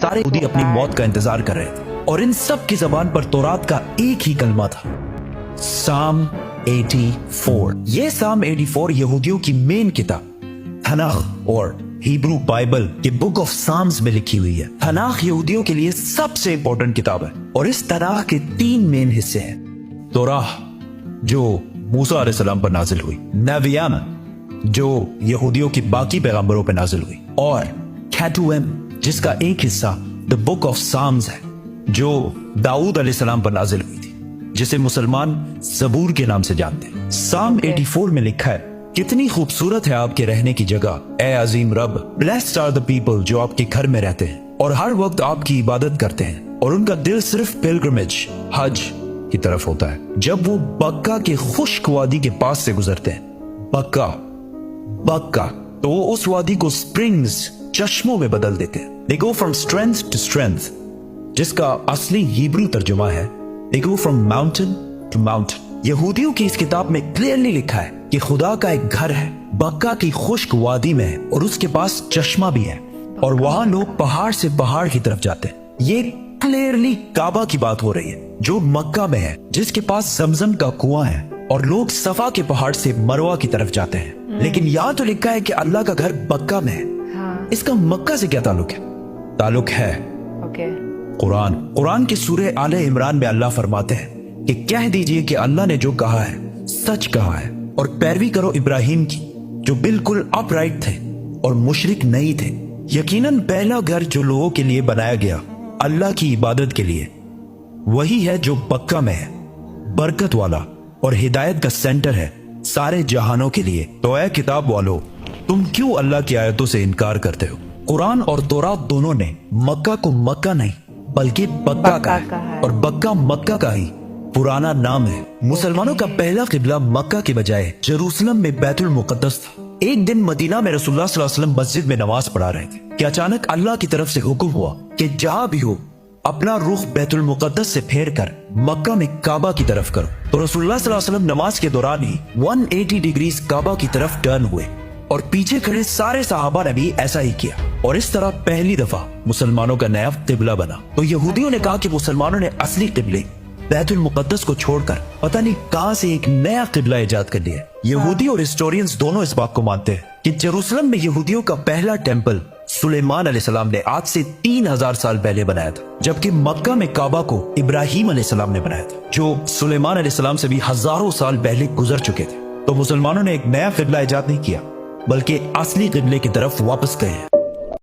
سارے یہودی اپنی موت کا انتظار کر رہے تھے اور ان سب کی زبان پر تورات کا ایک ہی کلمہ تھا، سام 84۔ یہ سام 84 یہودیوں کی مین کتاب تناخ اور ہیبرو بائبل کے بک آف سامز میں لکھی ہوئی ہے۔ تناخ یہودیوں کے لیے سب سے امپورٹنٹ کتاب ہے اور اس تناخ کے 3 مین حصے ہیں: توراہ جو موسیٰ علیہ السلام پر نازل ہوئی، نویان جو یہودیوں کی باقی پیغمبروں پر نازل ہوئی، اور کیٹوئم جس کا ایک حصہ دا بک آف سامز ہے جو داؤد علیہ السلام پر نازل ہوئی تھی، جسے مسلمان زبور کے نام سے جانتے ہیں۔ سام 84 میں لکھا ہے، کتنی خوبصورت ہے آپ کے رہنے کی جگہ اے عظیم رب، بلیسڈ آر دا پیپل جو آپ کے گھر میں رہتے ہیں اور ہر وقت آپ کی عبادت کرتے ہیں اور ان کا دل صرف پلگرمیج حج کی طرف ہوتا ہے۔ جب وہ بکا کے خشک وادی کے پاس سے گزرتے ہیں، بکا تو وہ اس وادی کو سپرنگز چشموں میں بدل دیتے ہیں۔ They go from strength to strength، جس کا اصلی ہیبرو ترجمہ ہے They go from mountain to mountain۔ یہودیوں کی اس کتاب میں کلیئرلی لکھا ہے کہ خدا کا ایک گھر ہے بکا کی خشک وادی میں اور اس کے پاس چشمہ بھی ہے اور وہاں لوگ پہاڑ سے پہاڑ کی طرف جاتے ہیں۔ یہ کلیئرلی کعبہ کی بات ہو رہی ہے جو مکہ میں ہے، جس کے پاس زمزم کا کنواں ہے، اور لوگ صفا کے پہاڑ سے مروہ کی طرف جاتے ہیں۔ لیکن یہاں تو لکھا ہے کہ اللہ کا گھر مکہ میں ہے۔ اس کا مکہ سے کیا تعلق ہے؟ تعلق ہے قرآن کی سورہ آل عمران میں اللہ فرماتے ہیں کہ کہہ دیجئے کہ اللہ نے جو کہا ہے سچ کہا ہے، اور پیروی کرو ابراہیم کی جو بالکل اپ رائٹ تھے اور مشرک نہیں تھے۔ یقیناً پہلا گھر جو لوگوں کے لیے بنایا گیا اللہ کی عبادت کے لیے وہی ہے جو مکہ میں ہے، برکت والا اور ہدایت کا سینٹر ہے سارے جہانوں کے لیے۔ تو اے کتاب والو، تم کیوں اللہ کی آیتوں سے انکار کرتے ہو؟ قرآن اور تورات دونوں نے مکہ کو مکہ نہیں بلکہ بکہ کہا ہے، اور بکہ مکہ کا ہی پرانا نام ہے۔ مسلمانوں کا پہلا قبلہ مکہ کے بجائے جیروسلم میں بیت المقدس تھا۔ ایک دن مدینہ میں رسول اللہ صلی اللہ علیہ وسلم مسجد میں نماز پڑھا رہے تھے کہ اچانک اللہ کی طرف سے حکم ہوا کہ جہاں بھی ہو اپنا رخ بیت المقدس سے پھیر کر مکہ میں کعبہ کی طرف کرو۔ تو رسول اللہ صلی اللہ علیہ وسلم نماز کے دوران ہی 180 ڈگریز کعبہ کی طرف ٹرن ہوئے اور پیچھے کھڑے سارے صحابہ نے بھی ایسا ہی کیا، اور اس طرح پہلی دفعہ مسلمانوں کا نیا قبلہ بنا۔ تو یہودیوں نے کہا کہ مسلمانوں نے اصلی قبلے بیت المقدس کو چھوڑ کر پتہ نہیں کہاں سے ایک نیا قبلہ ایجاد کر لیا۔ یہودی اور ہسٹورینز دونوں اس بات کو مانتے ہیں کہ جیروسلم میں یہودیوں کا پہلا ٹیمپل سلیمان علیہ السلام نے آج سے 3000 سال پہلے بنایا تھا، جبکہ مکہ میں کعبہ کو ابراہیم علیہ السلام نے بنایا تھا جو سلیمان علیہ السلام سے بھی ہزاروں سال پہلے گزر چکے تھے۔ تو مسلمانوں نے ایک نیا قبلہ ایجاد نہیں کیا بلکہ اصلی قبلے کی طرف واپس گئے ہیں۔